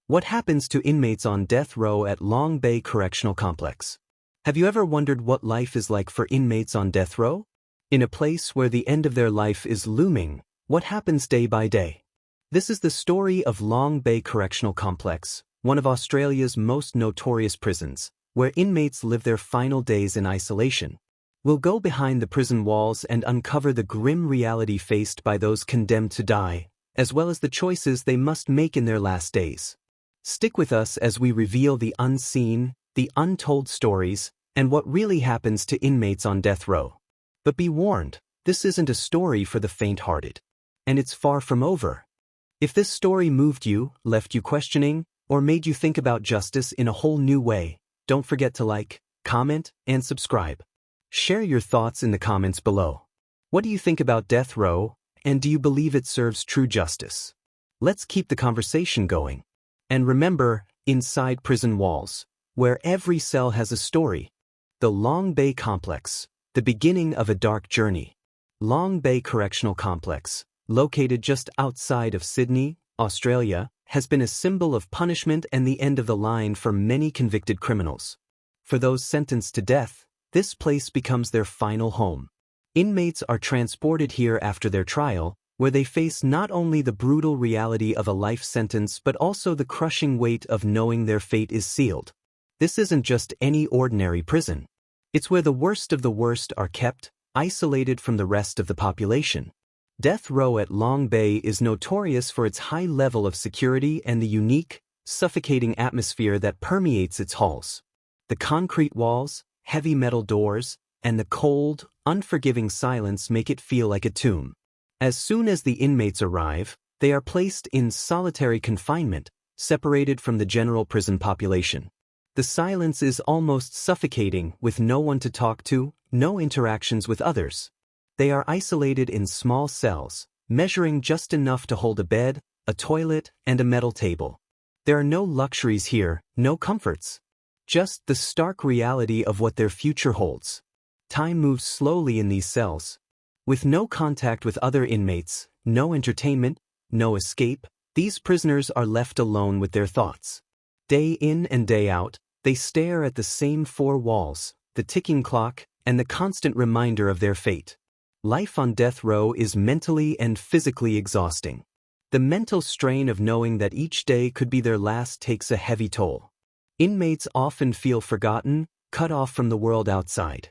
What happens to inmates on death row at Long Bay Correctional Complex? Have you ever wondered what life is like for inmates on death row? In a place where the end of their life is looming, what happens day by day? This is the story of Long Bay Correctional Complex, one of Australia's most notorious prisons, where inmates live their final days in isolation. We'll go behind the prison walls and uncover the grim reality faced by those condemned to die, as well as the choices they must make in their last days. Stick with us as we reveal the unseen, the untold stories, and what really happens to inmates on death row. But be warned, this isn't a story for the faint-hearted. And it's far from over. If this story moved you, left you questioning, or made you think about justice in a whole new way, don't forget to like, comment, and subscribe. Share your thoughts in the comments below. What do you think about death row, and do you believe it serves true justice? Let's keep the conversation going. And remember, inside prison walls, where every cell has a story, the Long Bay Complex, the beginning of a dark journey. Long Bay Correctional Complex, located just outside of Sydney, Australia, has been a symbol of punishment and the end of the line for many convicted criminals. For those sentenced to death, this place becomes their final home. Inmates are transported here after their trial, where they face not only the brutal reality of a life sentence but also the crushing weight of knowing their fate is sealed. This isn't just any ordinary prison. It's where the worst of the worst are kept, isolated from the rest of the population. Death row at Long Bay is notorious for its high level of security and the unique, suffocating atmosphere that permeates its halls. The concrete walls, heavy metal doors, and the cold, unforgiving silence make it feel like a tomb. As soon as the inmates arrive, they are placed in solitary confinement, separated from the general prison population. The silence is almost suffocating, with no one to talk to, no interactions with others. They are isolated in small cells, measuring just enough to hold a bed, a toilet, and a metal table. There are no luxuries here, no comforts. Just the stark reality of what their future holds. Time moves slowly in these cells. With no contact with other inmates, no entertainment, no escape, these prisoners are left alone with their thoughts. Day in and day out, they stare at the same four walls, the ticking clock, and the constant reminder of their fate. Life on death row is mentally and physically exhausting. The mental strain of knowing that each day could be their last takes a heavy toll. Inmates often feel forgotten, cut off from the world outside.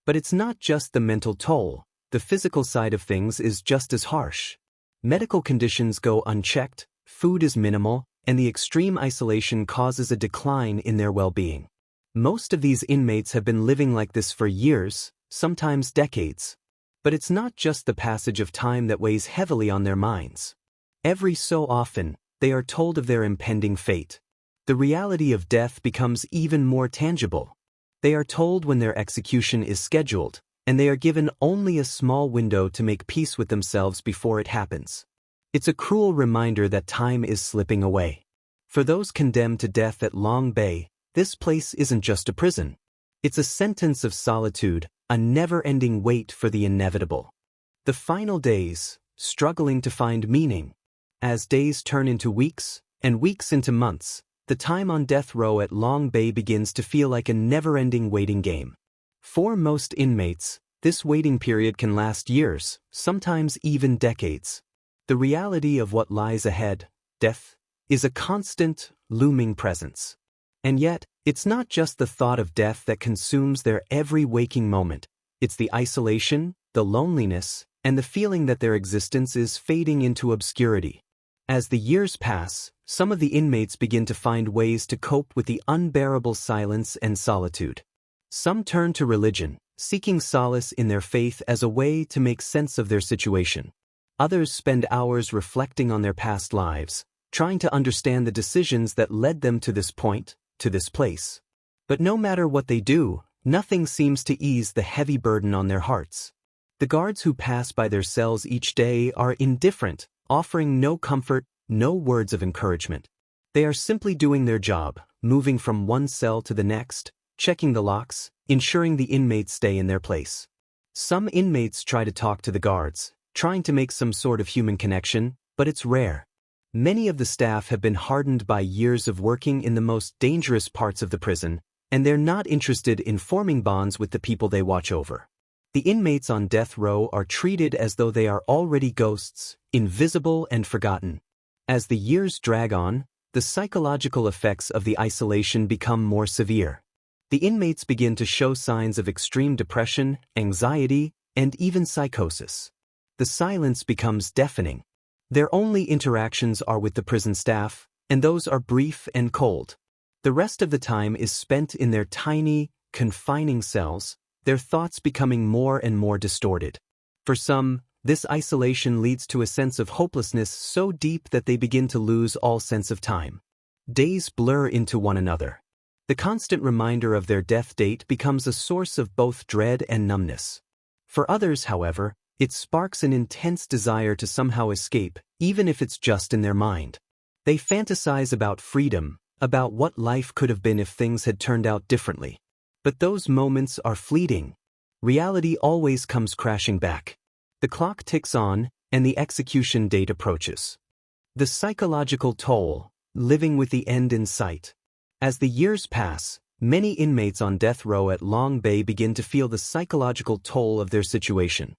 But it's not just the mental toll. The physical side of things is just as harsh. Medical conditions go unchecked, food is minimal, and the extreme isolation causes a decline in their well-being. Most of these inmates have been living like this for years, sometimes decades. But it's not just the passage of time that weighs heavily on their minds. Every so often, they are told of their impending fate. The reality of death becomes even more tangible. They are told when their execution is scheduled, and they are given only a small window to make peace with themselves before it happens. It's a cruel reminder that time is slipping away. For those condemned to death at Long Bay, this place isn't just a prison. It's a sentence of solitude, a never-ending wait for the inevitable. The final days, struggling to find meaning. As days turn into weeks, and weeks into months, the time on death row at Long Bay begins to feel like a never-ending waiting game. For most inmates, this waiting period can last years, sometimes even decades. The reality of what lies ahead, death, is a constant, looming presence. And yet, it's not just the thought of death that consumes their every waking moment. It's the isolation, the loneliness, and the feeling that their existence is fading into obscurity. As the years pass, some of the inmates begin to find ways to cope with the unbearable silence and solitude. Some turn to religion, seeking solace in their faith as a way to make sense of their situation. Others spend hours reflecting on their past lives, trying to understand the decisions that led them to this point, to this place. But no matter what they do, nothing seems to ease the heavy burden on their hearts. The guards who pass by their cells each day are indifferent, offering no comfort, no words of encouragement. They are simply doing their job, moving from one cell to the next, checking the locks, ensuring the inmates stay in their place. Some inmates try to talk to the guards, trying to make some sort of human connection, but it's rare. Many of the staff have been hardened by years of working in the most dangerous parts of the prison, and they're not interested in forming bonds with the people they watch over. The inmates on death row are treated as though they are already ghosts, invisible and forgotten. As the years drag on, the psychological effects of the isolation become more severe. The inmates begin to show signs of extreme depression, anxiety, and even psychosis. The silence becomes deafening. Their only interactions are with the prison staff, and those are brief and cold. The rest of the time is spent in their tiny, confining cells, their thoughts becoming more and more distorted. For some, this isolation leads to a sense of hopelessness so deep that they begin to lose all sense of time. Days blur into one another. The constant reminder of their death date becomes a source of both dread and numbness. For others, however, it sparks an intense desire to somehow escape, even if it's just in their mind. They fantasize about freedom, about what life could have been if things had turned out differently. But those moments are fleeting. Reality always comes crashing back. The clock ticks on, and the execution date approaches. The psychological toll, living with the end in sight. As the years pass, many inmates on death row at Long Bay begin to feel the psychological toll of their situation.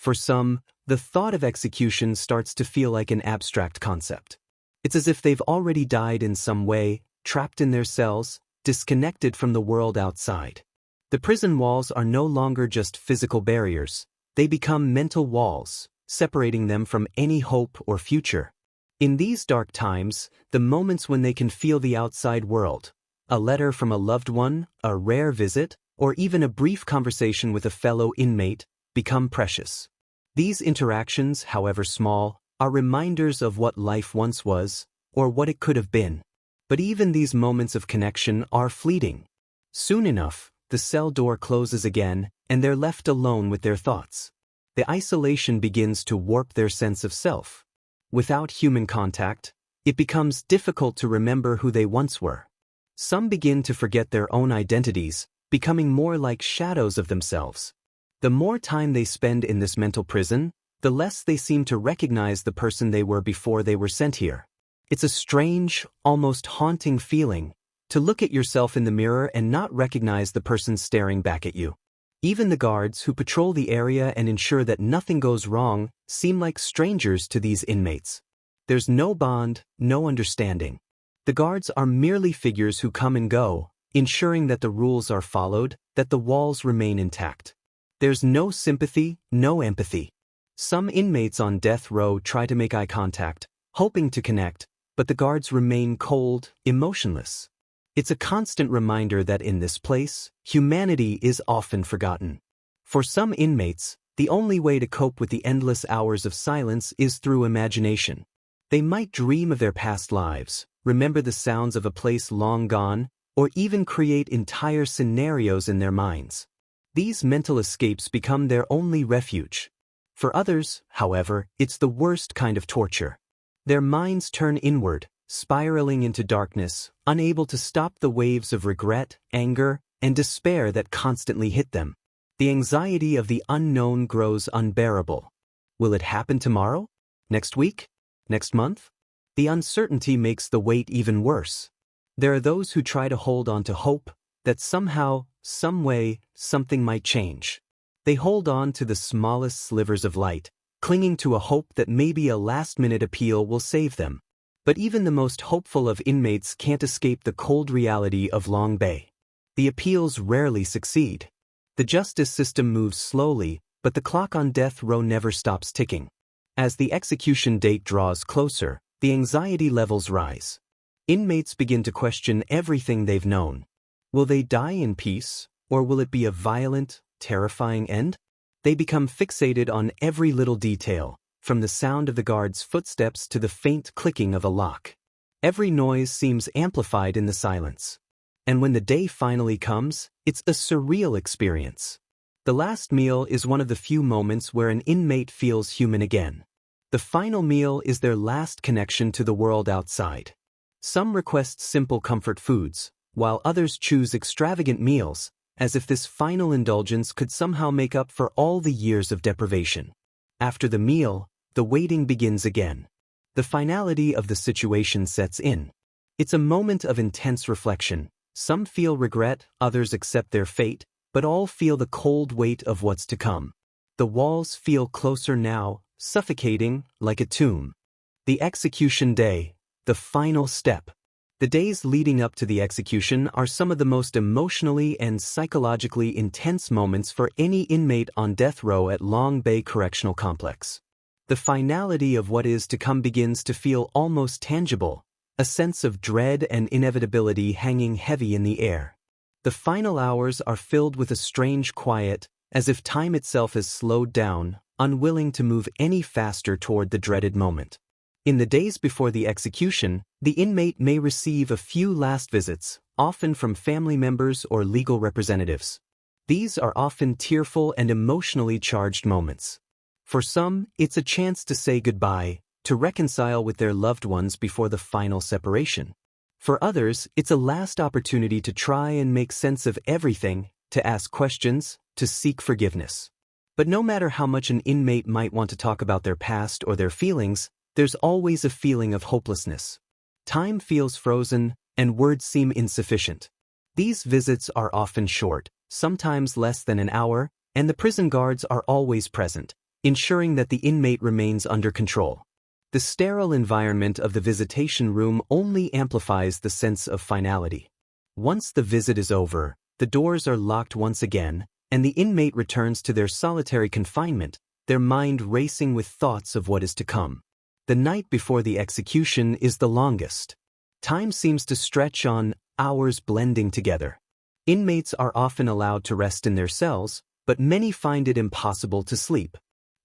For some, the thought of execution starts to feel like an abstract concept. It's as if they've already died in some way, trapped in their cells, disconnected from the world outside. The prison walls are no longer just physical barriers. They become mental walls, separating them from any hope or future. In these dark times, the moments when they can feel the outside world, a letter from a loved one, a rare visit, or even a brief conversation with a fellow inmate, become precious. These interactions, however small, are reminders of what life once was, or what it could have been. But even these moments of connection are fleeting. Soon enough, the cell door closes again, and they're left alone with their thoughts. The isolation begins to warp their sense of self. Without human contact, it becomes difficult to remember who they once were. Some begin to forget their own identities, becoming more like shadows of themselves. The more time they spend in this mental prison, the less they seem to recognize the person they were before they were sent here. It's a strange, almost haunting feeling, to look at yourself in the mirror and not recognize the person staring back at you. Even the guards who patrol the area and ensure that nothing goes wrong seem like strangers to these inmates. There's no bond, no understanding. The guards are merely figures who come and go, ensuring that the rules are followed, that the walls remain intact. There's no sympathy, no empathy. Some inmates on death row try to make eye contact, hoping to connect, but the guards remain cold, emotionless. It's a constant reminder that in this place, humanity is often forgotten. For some inmates, the only way to cope with the endless hours of silence is through imagination. They might dream of their past lives, remember the sounds of a place long gone, or even create entire scenarios in their minds. These mental escapes become their only refuge. For others, however, it's the worst kind of torture. Their minds turn inward, spiraling into darkness, unable to stop the waves of regret, anger, and despair that constantly hit them. The anxiety of the unknown grows unbearable. Will it happen tomorrow? Next week? Next month? The uncertainty makes the wait even worse. There are those who try to hold on to hope that somehow, some way, something might change. They hold on to the smallest slivers of light, clinging to a hope that maybe a last-minute appeal will save them. But even the most hopeful of inmates can't escape the cold reality of Long Bay. The appeals rarely succeed. The justice system moves slowly, but the clock on death row never stops ticking. As the execution date draws closer, the anxiety levels rise. Inmates begin to question everything they've known. Will they die in peace, or will it be a violent, terrifying end? They become fixated on every little detail, from the sound of the guard's footsteps to the faint clicking of a lock. Every noise seems amplified in the silence. And when the day finally comes, it's a surreal experience. The last meal is one of the few moments where an inmate feels human again. The final meal is their last connection to the world outside. Some request simple comfort foods, while others choose extravagant meals, as if this final indulgence could somehow make up for all the years of deprivation. After the meal, the waiting begins again. The finality of the situation sets in. It's a moment of intense reflection. Some feel regret, others accept their fate, but all feel the cold weight of what's to come. The walls feel closer now, suffocating, like a tomb. The execution day, the final step. The days leading up to the execution are some of the most emotionally and psychologically intense moments for any inmate on death row at Long Bay Correctional Complex. The finality of what is to come begins to feel almost tangible, a sense of dread and inevitability hanging heavy in the air. The final hours are filled with a strange quiet, as if time itself has slowed down, unwilling to move any faster toward the dreaded moment. In the days before the execution, the inmate may receive a few last visits, often from family members or legal representatives. These are often tearful and emotionally charged moments. For some, it's a chance to say goodbye, to reconcile with their loved ones before the final separation. For others, it's a last opportunity to try and make sense of everything, to ask questions, to seek forgiveness. But no matter how much an inmate might want to talk about their past or their feelings, there's always a feeling of hopelessness. Time feels frozen, and words seem insufficient. These visits are often short, sometimes less than an hour, and the prison guards are always present, ensuring that the inmate remains under control. The sterile environment of the visitation room only amplifies the sense of finality. Once the visit is over, the doors are locked once again, and the inmate returns to their solitary confinement, their mind racing with thoughts of what is to come. The night before the execution is the longest. Time seems to stretch on, hours blending together. Inmates are often allowed to rest in their cells, but many find it impossible to sleep.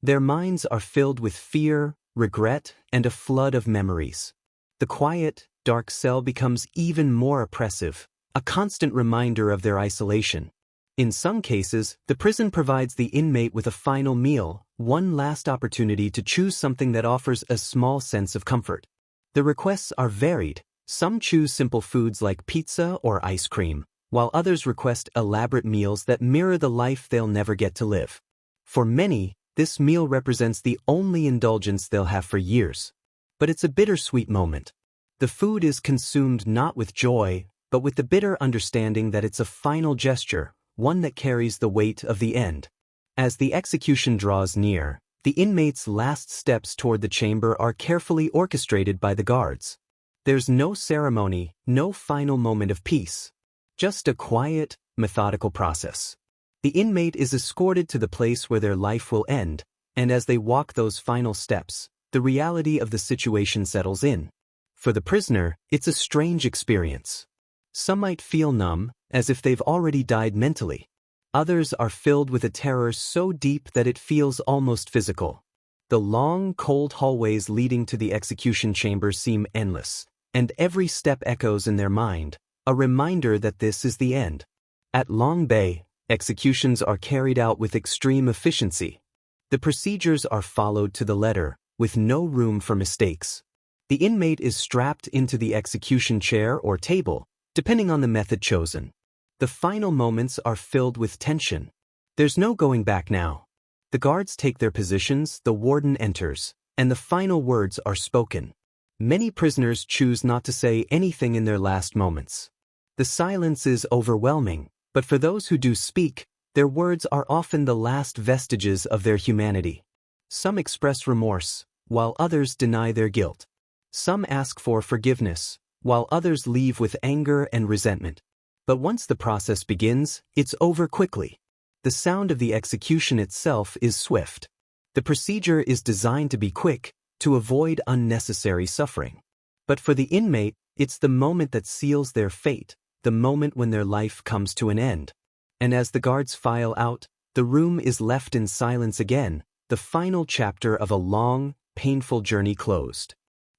Their minds are filled with fear, regret, and a flood of memories. The quiet, dark cell becomes even more oppressive, a constant reminder of their isolation. In some cases, the prison provides the inmate with a final meal, one last opportunity to choose something that offers a small sense of comfort. The requests are varied. Some choose simple foods like pizza or ice cream, while others request elaborate meals that mirror the life they'll never get to live. For many, this meal represents the only indulgence they'll have for years. But it's a bittersweet moment. The food is consumed not with joy, but with the bitter understanding that it's a final gesture, one that carries the weight of the end. As the execution draws near, the inmate's last steps toward the chamber are carefully orchestrated by the guards. There's no ceremony, no final moment of peace. Just a quiet, methodical process. The inmate is escorted to the place where their life will end, and as they walk those final steps, the reality of the situation settles in. For the prisoner, it's a strange experience. Some might feel numb, as if they've already died mentally. Others are filled with a terror so deep that it feels almost physical. The long, cold hallways leading to the execution chamber seem endless, and every step echoes in their mind, a reminder that this is the end. At Long Bay, executions are carried out with extreme efficiency. The procedures are followed to the letter, with no room for mistakes. The inmate is strapped into the execution chair or table, depending on the method chosen. The final moments are filled with tension. There's no going back now. The guards take their positions, the warden enters, and the final words are spoken. Many prisoners choose not to say anything in their last moments. The silence is overwhelming, but for those who do speak, their words are often the last vestiges of their humanity. Some express remorse, while others deny their guilt. Some ask for forgiveness, while others leave with anger and resentment. But once the process begins, it's over quickly. The sound of the execution itself is swift. The procedure is designed to be quick, to avoid unnecessary suffering. But for the inmate, it's the moment that seals their fate, the moment when their life comes to an end. And as the guards file out, the room is left in silence again, the final chapter of a long, painful journey closed.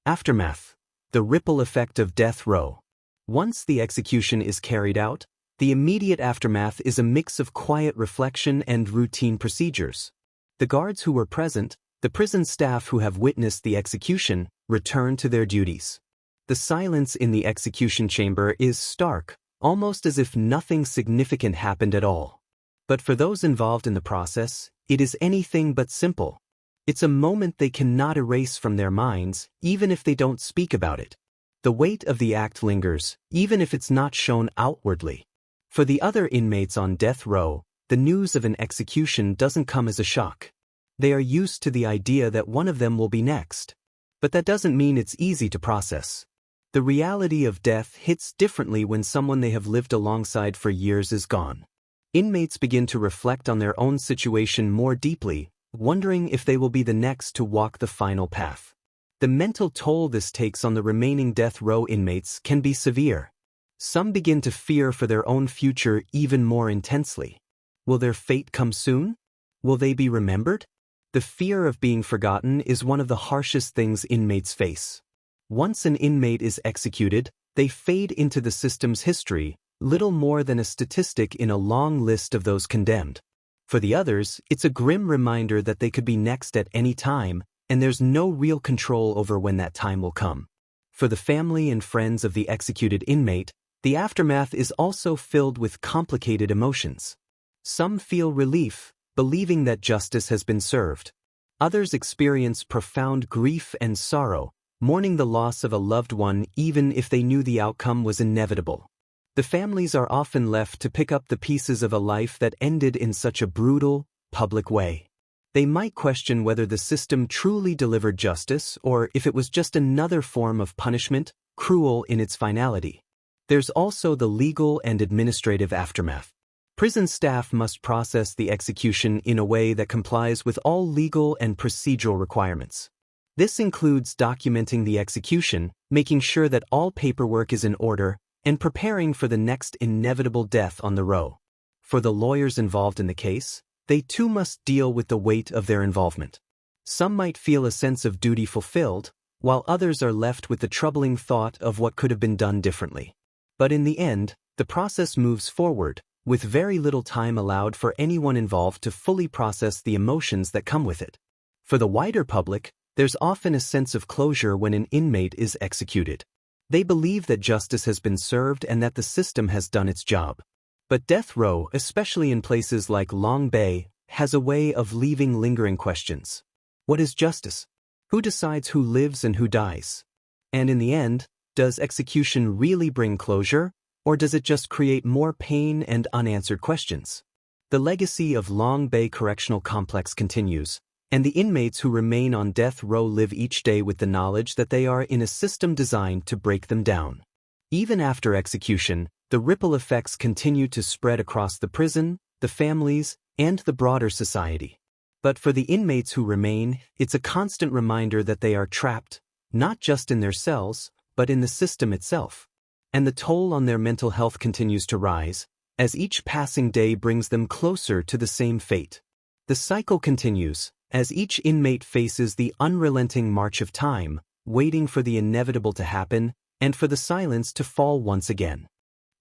Aftermath. The ripple effect of death row. Once the execution is carried out, the immediate aftermath is a mix of quiet reflection and routine procedures. The guards who were present, the prison staff who have witnessed the execution, return to their duties. The silence in the execution chamber is stark, almost as if nothing significant happened at all. But for those involved in the process, it is anything but simple. It's a moment they cannot erase from their minds, even if they don't speak about it. The weight of the act lingers, even if it's not shown outwardly. For the other inmates on death row, the news of an execution doesn't come as a shock. They are used to the idea that one of them will be next. But that doesn't mean it's easy to process. The reality of death hits differently when someone they have lived alongside for years is gone. Inmates begin to reflect on their own situation more deeply, wondering if they will be the next to walk the final path. The mental toll this takes on the remaining death row inmates can be severe. Some begin to fear for their own future even more intensely. Will their fate come soon? Will they be remembered? The fear of being forgotten is one of the harshest things inmates face. Once an inmate is executed, they fade into the system's history, little more than a statistic in a long list of those condemned. For the others, it's a grim reminder that they could be next at any time, and there's no real control over when that time will come. For the family and friends of the executed inmate, the aftermath is also filled with complicated emotions. Some feel relief, believing that justice has been served. Others experience profound grief and sorrow, mourning the loss of a loved one even if they knew the outcome was inevitable. The families are often left to pick up the pieces of a life that ended in such a brutal, public way. They might question whether the system truly delivered justice or if it was just another form of punishment, cruel in its finality. There's also the legal and administrative aftermath. Prison staff must process the execution in a way that complies with all legal and procedural requirements. This includes documenting the execution, making sure that all paperwork is in order, and preparing for the next inevitable death on the row. For the lawyers involved in the case, they too must deal with the weight of their involvement. Some might feel a sense of duty fulfilled, while others are left with the troubling thought of what could have been done differently. But in the end, the process moves forward, with very little time allowed for anyone involved to fully process the emotions that come with it. For the wider public, there's often a sense of closure when an inmate is executed. They believe that justice has been served and that the system has done its job. But death row, especially in places like Long Bay, has a way of leaving lingering questions. What is justice? Who decides who lives and who dies? And in the end, does execution really bring closure, or does it just create more pain and unanswered questions? The legacy of Long Bay Correctional Complex continues, and the inmates who remain on death row live each day with the knowledge that they are in a system designed to break them down. Even after execution, the ripple effects continue to spread across the prison, the families, and the broader society. But for the inmates who remain, it's a constant reminder that they are trapped, not just in their cells, but in the system itself. And the toll on their mental health continues to rise, as each passing day brings them closer to the same fate. The cycle continues, as each inmate faces the unrelenting march of time, waiting for the inevitable to happen, and for the silence to fall once again.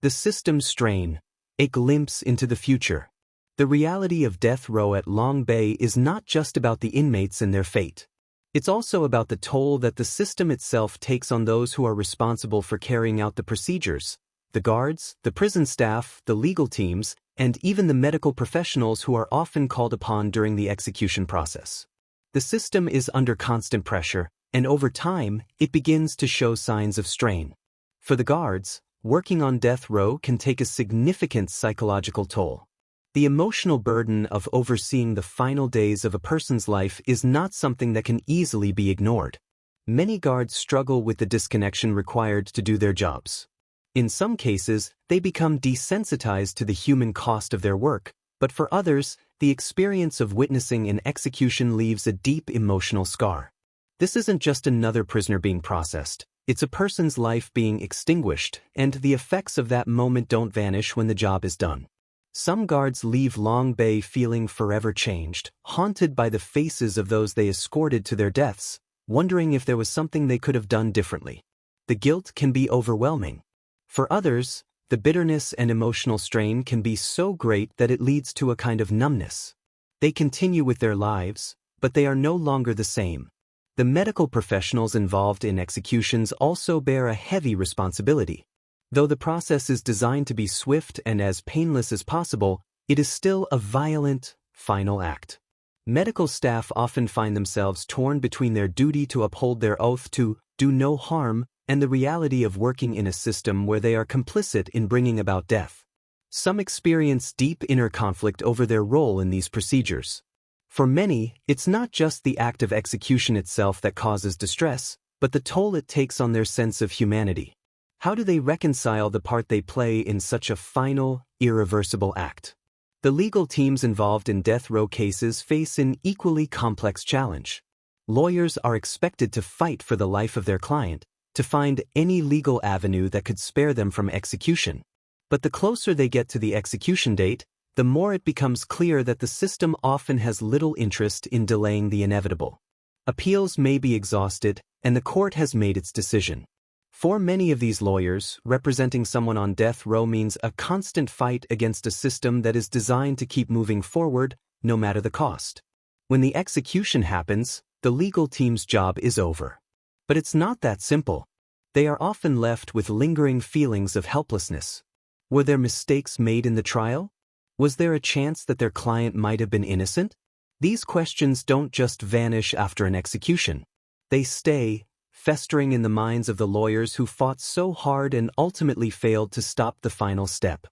The system's strain, a glimpse into the future. The reality of death row at Long Bay is not just about the inmates and their fate. It's also about the toll that the system itself takes on those who are responsible for carrying out the procedures: the guards, the prison staff, the legal teams, and even the medical professionals who are often called upon during the execution process. The system is under constant pressure, and over time, it begins to show signs of strain. For the guards, working on death row can take a significant psychological toll. The emotional burden of overseeing the final days of a person's life is not something that can easily be ignored. Many guards struggle with the disconnection required to do their jobs. In some cases, they become desensitized to the human cost of their work, but for others, the experience of witnessing an execution leaves a deep emotional scar. This isn't just another prisoner being processed, it's a person's life being extinguished, and the effects of that moment don't vanish when the job is done. Some guards leave Long Bay feeling forever changed, haunted by the faces of those they escorted to their deaths, wondering if there was something they could have done differently. The guilt can be overwhelming. For others, the bitterness and emotional strain can be so great that it leads to a kind of numbness. They continue with their lives, but they are no longer the same. The medical professionals involved in executions also bear a heavy responsibility. Though the process is designed to be swift and as painless as possible, it is still a violent, final act. Medical staff often find themselves torn between their duty to uphold their oath to do no harm and the reality of working in a system where they are complicit in bringing about death. Some experience deep inner conflict over their role in these procedures. For many, it's not just the act of execution itself that causes distress, but the toll it takes on their sense of humanity. How do they reconcile the part they play in such a final, irreversible act? The legal teams involved in death row cases face an equally complex challenge. Lawyers are expected to fight for the life of their client, to find any legal avenue that could spare them from execution. But the closer they get to the execution date, the more it becomes clear that the system often has little interest in delaying the inevitable. Appeals may be exhausted, and the court has made its decision. For many of these lawyers, representing someone on death row means a constant fight against a system that is designed to keep moving forward, no matter the cost. When the execution happens, the legal team's job is over. But it's not that simple. They are often left with lingering feelings of helplessness. Were there mistakes made in the trial? Was there a chance that their client might have been innocent? These questions don't just vanish after an execution. They stay, festering in the minds of the lawyers who fought so hard and ultimately failed to stop the final step.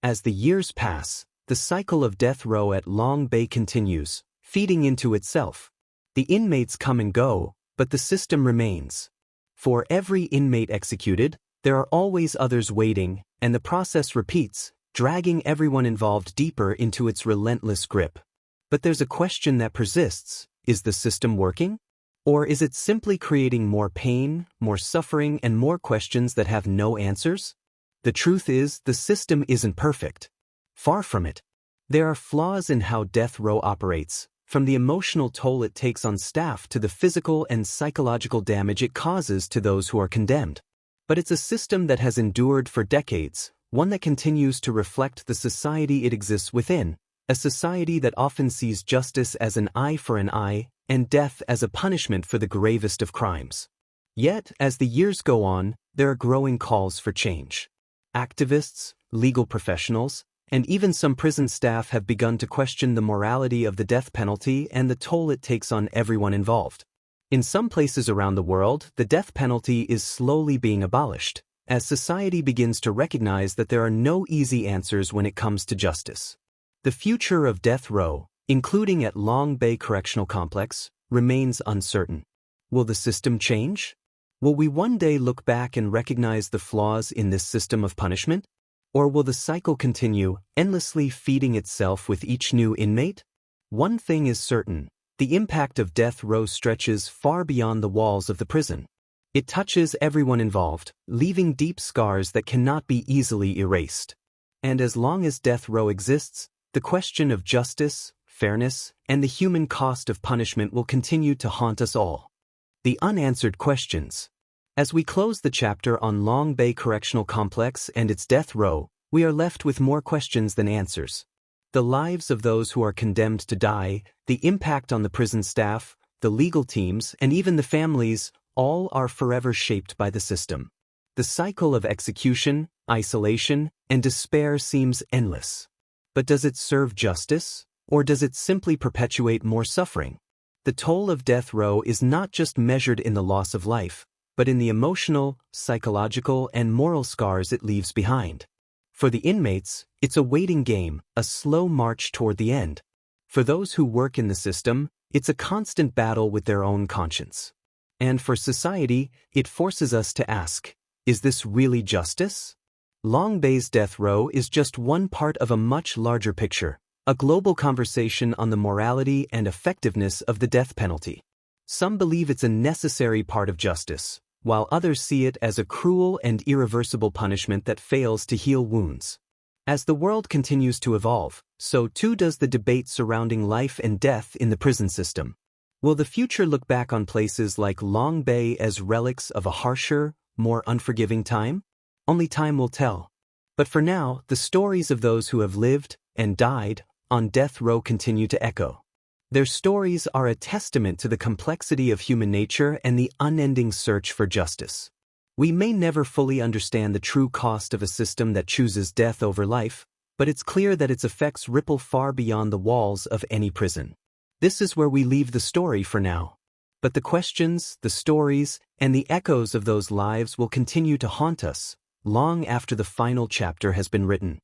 As the years pass, the cycle of death row at Long Bay continues, feeding into itself. The inmates come and go, but the system remains. For every inmate executed, there are always others waiting, and the process repeats, dragging everyone involved deeper into its relentless grip. But there's a question that persists: is the system working? Or is it simply creating more pain, more suffering, and more questions that have no answers? The truth is, the system isn't perfect. Far from it. There are flaws in how death row operates, from the emotional toll it takes on staff to the physical and psychological damage it causes to those who are condemned. But it's a system that has endured for decades, one that continues to reflect the society it exists within, a society that often sees justice as an eye for an eye, and death as a punishment for the gravest of crimes. Yet, as the years go on, there are growing calls for change. Activists, legal professionals, and even some prison staff have begun to question the morality of the death penalty and the toll it takes on everyone involved. In some places around the world, the death penalty is slowly being abolished, as society begins to recognize that there are no easy answers when it comes to justice. The future of death row, including at Long Bay Correctional Complex, remains uncertain. Will the system change? Will we one day look back and recognize the flaws in this system of punishment? Or will the cycle continue, endlessly feeding itself with each new inmate? One thing is certain: the impact of death row stretches far beyond the walls of the prison. It touches everyone involved, leaving deep scars that cannot be easily erased. And as long as death row exists, the question of justice, fairness, and the human cost of punishment will continue to haunt us all. The unanswered questions. As we close the chapter on Long Bay Correctional Complex and its death row, we are left with more questions than answers. The lives of those who are condemned to die, the impact on the prison staff, the legal teams, and even the families, all are forever shaped by the system. The cycle of execution, isolation, and despair seems endless. But does it serve justice, or does it simply perpetuate more suffering? The toll of death row is not just measured in the loss of life, but in the emotional, psychological, and moral scars it leaves behind. For the inmates, it's a waiting game, a slow march toward the end. For those who work in the system, it's a constant battle with their own conscience. And for society, it forces us to ask, is this really justice? Long Bay's death row is just one part of a much larger picture, a global conversation on the morality and effectiveness of the death penalty. Some believe it's a necessary part of justice, while others see it as a cruel and irreversible punishment that fails to heal wounds. As the world continues to evolve, so too does the debate surrounding life and death in the prison system. Will the future look back on places like Long Bay as relics of a harsher, more unforgiving time? Only time will tell. But for now, the stories of those who have lived and died on death row continue to echo. Their stories are a testament to the complexity of human nature and the unending search for justice. We may never fully understand the true cost of a system that chooses death over life, but it's clear that its effects ripple far beyond the walls of any prison. This is where we leave the story for now. But the questions, the stories, and the echoes of those lives will continue to haunt us long after the final chapter has been written.